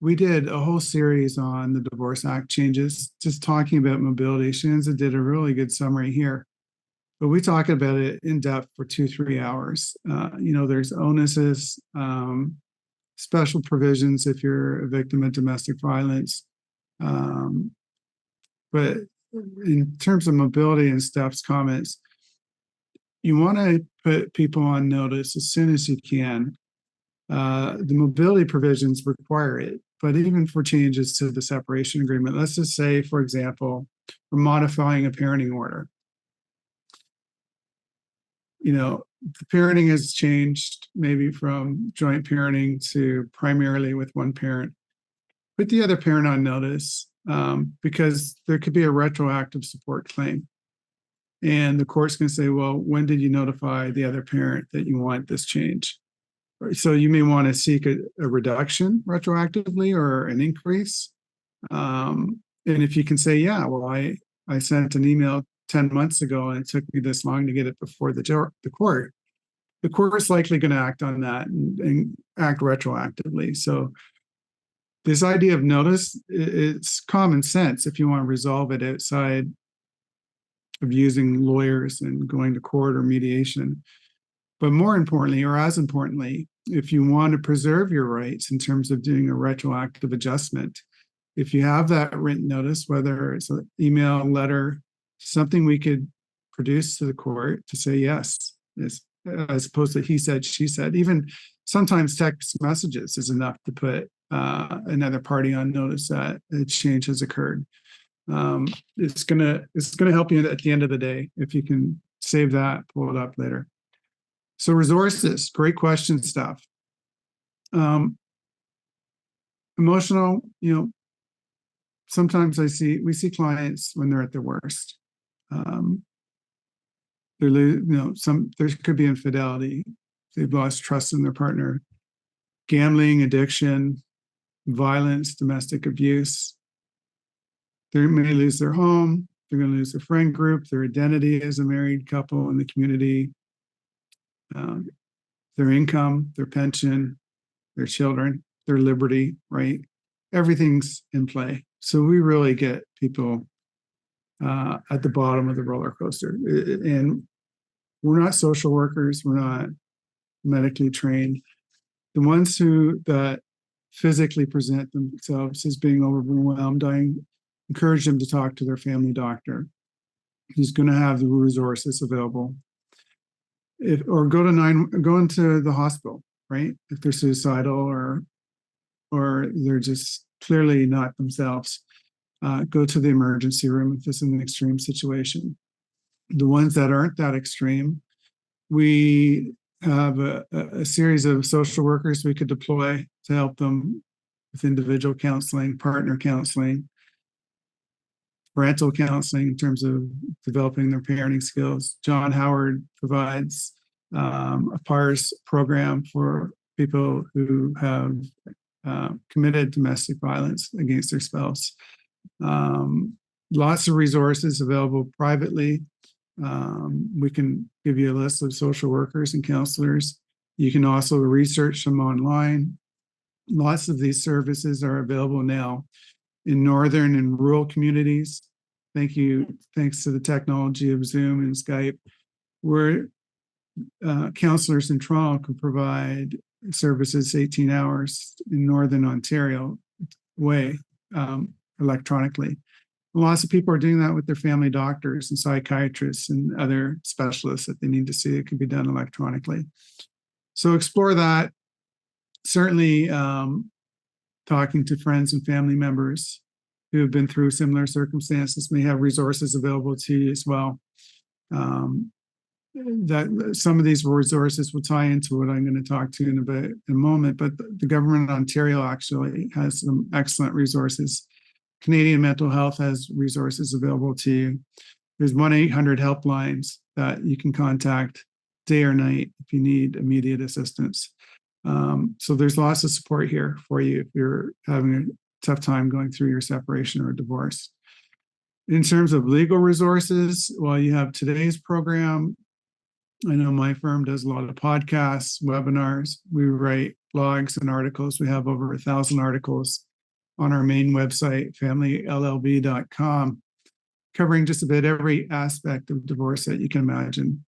Speaker 2: We did a whole series on the Divorce Act changes, just talking about mobility. Shanza did a really good summary here, but we talk about it in depth for 2-3 hours. There's onuses, special provisions if you're a victim of domestic violence. But in terms of mobility and Steph's comments, you want to put people on notice as soon as you can. The mobility provisions require it, but even for changes to the separation agreement, let's just say, for example, we're modifying a parenting order. The parenting has changed maybe from joint parenting to primarily with one parent. Put the other parent on notice, because there could be a retroactive support claim. And the court's going to say, well, when did you notify the other parent that you want this change? So you may want to seek a reduction retroactively or an increase. And if you can say, yeah, well, I sent an email 10 months ago and it took me this long to get it before the court, the court is likely going to act on that and act retroactively. So this idea of notice, it's common sense if you want to resolve it outside of using lawyers and going to court or mediation. But more importantly, or as importantly, if you want to preserve your rights in terms of doing a retroactive adjustment, if you have that written notice, whether it's an email, letter, something we could produce to the court to say yes, as opposed to he said, she said. Even sometimes text messages is enough to put another party on notice that a change has occurred. It's gonna help you at the end of the day if you can save that, pull it up later. So resources, great question, stuff. Emotional, sometimes we see clients when they're at their worst. There could be infidelity. They've lost trust in their partner, gambling, addiction, violence, domestic abuse. They may lose their home. They're going to lose their friend group, their identity as a married couple in the community, their income, their pension, their children, their liberty, right? Everything's in play. So we really get people at the bottom of the roller coaster. And we're not social workers. We're not medically trained. The ones that physically present themselves as being overwhelmed, I encourage them to talk to their family doctor. He's going to have the resources available. Or go into the hospital, right? If they're suicidal or they're just clearly not themselves, go to the emergency room if it's an extreme situation. The ones that aren't that extreme, we have a series of social workers we could deploy to help them with individual counseling, partner counseling, parental counseling in terms of developing their parenting skills. John Howard provides a PARS program for people who have committed domestic violence against their spouse. Lots of resources available privately. We can give you a list of social workers and counselors. You can also research them online. Lots of these services are available now in northern and rural communities. Thanks to the technology of Zoom and Skype, where counselors in Toronto can provide services 18 hours in Northern Ontario electronically. Lots of people are doing that with their family doctors and psychiatrists and other specialists that they need to see. It can be done electronically. So explore that. Certainly talking to friends and family members who have been through similar circumstances may have resources available to you as well. That some of these resources will tie into what I'm going to talk to in a moment, but the government of Ontario actually has some excellent resources. Canadian Mental Health has resources available to you. There's 1-800 helplines that you can contact day or night if you need immediate assistance. So there's lots of support here for you if you're having a tough time going through your separation or divorce. In terms of legal resources, well, you have today's program. I know my firm does a lot of podcasts, webinars. We write blogs and articles. We have over 1,000 articles on our main website, familyllb.com, covering just about every aspect of divorce that you can imagine.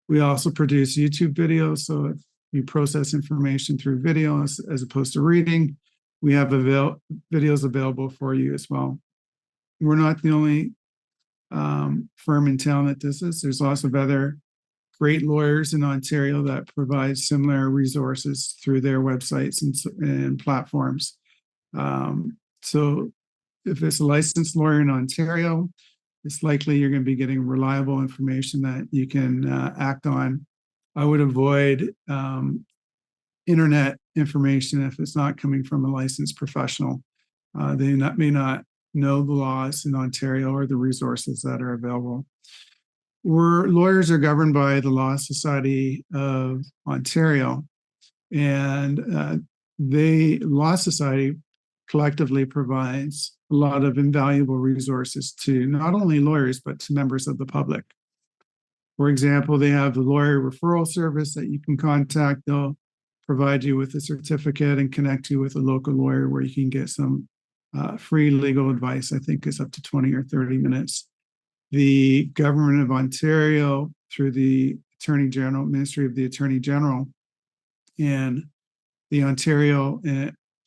Speaker 2: We also produce YouTube videos. So if you process information through videos as opposed to reading, we have videos available for you as well. We're not the only firm in town that does this. There's lots of other great lawyers in Ontario that provide similar resources through their websites and platforms. So if it's a licensed lawyer in Ontario, it's likely you're going to be getting reliable information that you can act on. I would avoid internet information if it's not coming from a licensed professional. They may not know the laws in Ontario or the resources that are available. Lawyers are governed by the Law Society of Ontario, and Law Society collectively provides a lot of invaluable resources to not only lawyers, but to members of the public. For example, they have the lawyer referral service that you can contact. They'll provide you with a certificate and connect you with a local lawyer where you can get some free legal advice. I think it's up to 20 or 30 minutes. The government of Ontario, through the Attorney General, Ministry of the Attorney General, and the Ontario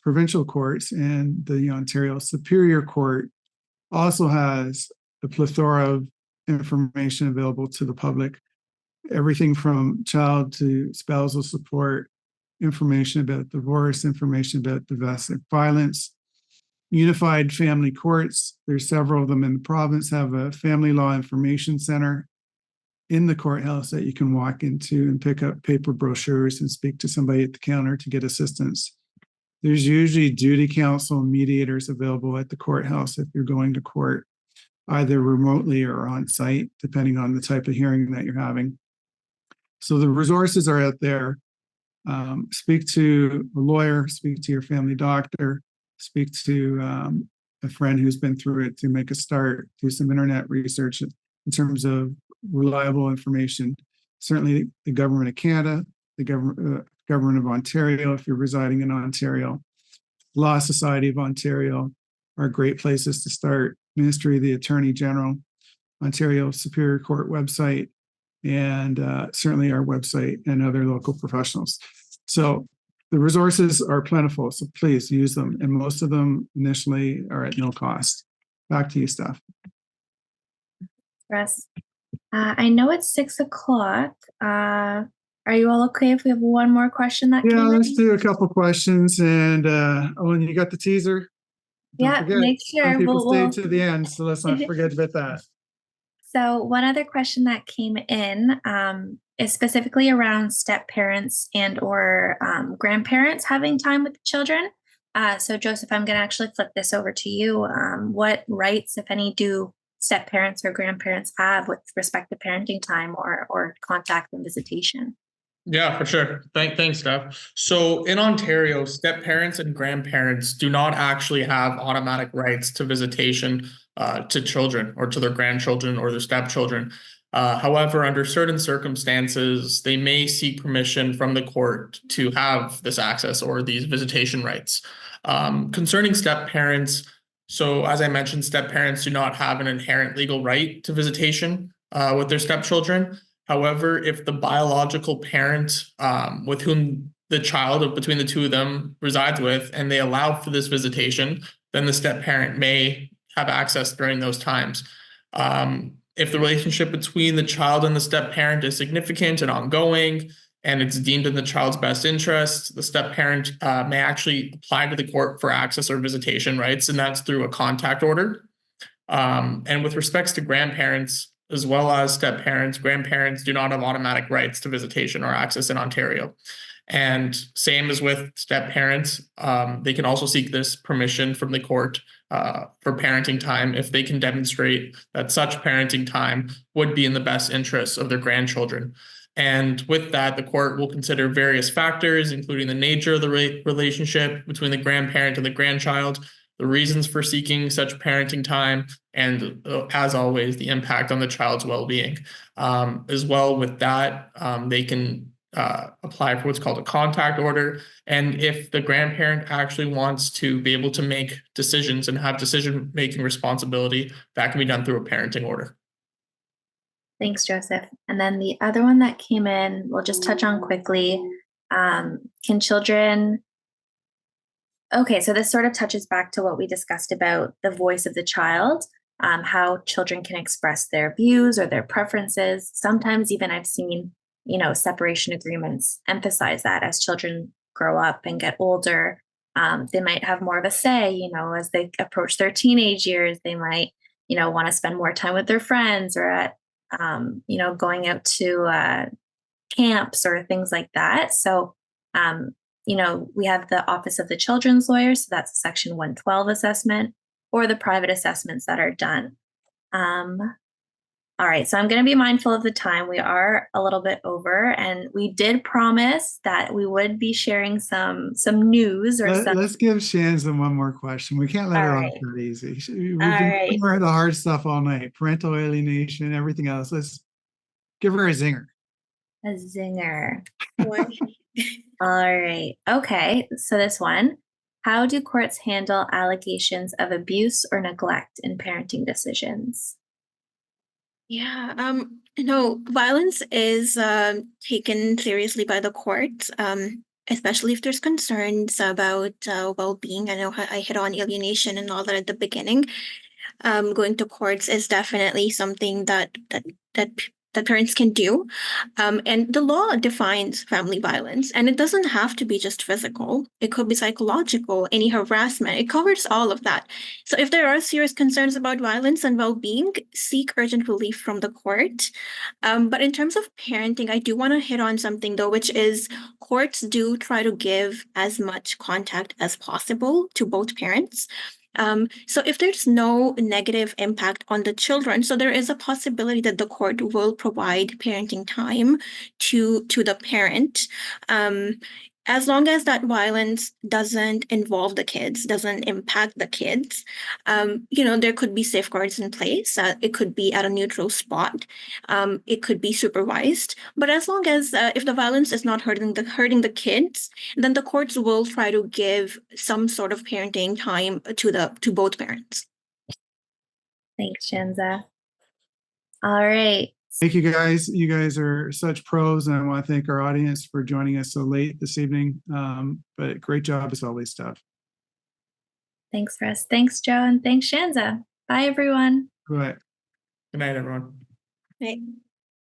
Speaker 2: provincial courts and the Ontario Superior Court, also has a plethora of information available to the public. Everything from child to spousal support, information about divorce, information about domestic violence. Unified Family Courts, there's several of them in the province, have a family law information center in the courthouse that you can walk into and pick up paper brochures and speak to somebody at the counter to get assistance. There's usually duty counsel and mediators available at the courthouse if you're going to court, either remotely or on site, depending on the type of hearing that you're having. So the resources are out there. Speak to a lawyer, speak to your family doctor, speak to a friend who's been through it to make a start, do some internet research in terms of reliable information. Certainly the government of Canada, the government of Ontario, if you're residing in Ontario, Law Society of Ontario are great places to start. Ministry of the Attorney General, Ontario Superior Court website, and certainly our website and other local professionals. So the resources are plentiful, so please use them. And most of them initially are at no cost. Back to you, Steph.
Speaker 1: Russ, I know it's 6 o'clock. Are you all okay if we have one more question that
Speaker 2: Yeah,
Speaker 1: came
Speaker 2: let's
Speaker 1: in?
Speaker 2: do a couple questions. And and you got the teaser. Don't
Speaker 1: Yeah,
Speaker 2: forget,
Speaker 1: make
Speaker 2: some
Speaker 1: sure.
Speaker 2: people stay to the end, so let's not forget about that.
Speaker 1: So one other question that came in is specifically around step parents and or grandparents having time with the children. So Joseph, I'm going to actually flip this over to you. What rights, if any, do step parents or grandparents have with respect to parenting time or contact and visitation?
Speaker 3: Yeah, for sure. Thanks, Steph. So in Ontario, step parents and grandparents do not actually have automatic rights to visitation to children or to their grandchildren or their stepchildren. However, under certain circumstances, they may seek permission from the court to have this access or these visitation rights. Concerning step parents, so as I mentioned, step parents do not have an inherent legal right to visitation with their stepchildren. However, if the biological parent with whom the child between the two of them resides with, and they allow for this visitation, then the step parent may have access during those times. If the relationship between the child and the step parent is significant and ongoing, and it's deemed in the child's best interest, the step parent may actually apply to the court for access or visitation rights, and that's through a contact order. And with respects to grandparents, as well as step parents, grandparents do not have automatic rights to visitation or access in Ontario. And same as with step parents, they can also seek this permission from the court for parenting time if they can demonstrate that such parenting time would be in the best interests of their grandchildren. And with that, the court will consider various factors, including the nature of the relationship between the grandparent and the grandchild, the reasons for seeking such parenting time, and as always, the impact on the child's well-being. As well with that, they can apply for what's called a contact order. And if the grandparent actually wants to be able to make decisions and have decision-making responsibility, that can be done through a parenting order.
Speaker 1: Thanks, Joseph. And then the other one that came in, we'll just touch on quickly. Can children... Okay, so this sort of touches back to what we discussed about the voice of the child, how children can express their views or their preferences. Sometimes even I've seen, separation agreements emphasize that as children grow up and get older, they might have more of a say, as they approach their teenage years, they might, want to spend more time with their friends or at, going out to camps or things like that. So, we have the Office of the Children's Lawyer, so that's a Section 112 assessment, or the private assessments that are done. All right, so I'm going to be mindful of the time. We are a little bit over, and we did promise that we would be sharing some news or some.
Speaker 2: Let's give Shanza one more question. We can't let her off that easy. We've been giving her the hard stuff all night: parental alienation, everything else. Let's give her a zinger.
Speaker 1: A zinger. All right. Okay. So this one, how do courts handle allegations of abuse or neglect in parenting decisions?
Speaker 4: Yeah, violence is taken seriously by the courts, especially if there's concerns about well-being. I know I hit on alienation and all that at the beginning. Going to courts is definitely something that parents can do. And the law defines family violence, and it doesn't have to be just physical. It could be psychological, any harassment. It covers all of that. So if there are serious concerns about violence and well-being, seek urgent relief from the court. But in terms of parenting, I do want to hit on something though, which is courts do try to give as much contact as possible to both parents. So if there's no negative impact on the children, so there is a possibility that the court will provide parenting time to the parent. As long as that violence doesn't involve the kids, doesn't impact the kids, there could be safeguards in place. It could be at a neutral spot. It could be supervised. But as long as if the violence is not hurting the kids, then the courts will try to give some sort of parenting time to both parents.
Speaker 1: Thanks, Shanza. All right.
Speaker 2: Thank you, guys. You guys are such pros, and I want to thank our audience for joining us so late this evening. But great job as always, Steph.
Speaker 1: Thanks, Russ. Thanks, Joe, and thanks, Shanza. Bye, everyone.
Speaker 2: Good night.
Speaker 3: Good night, everyone.
Speaker 4: Right.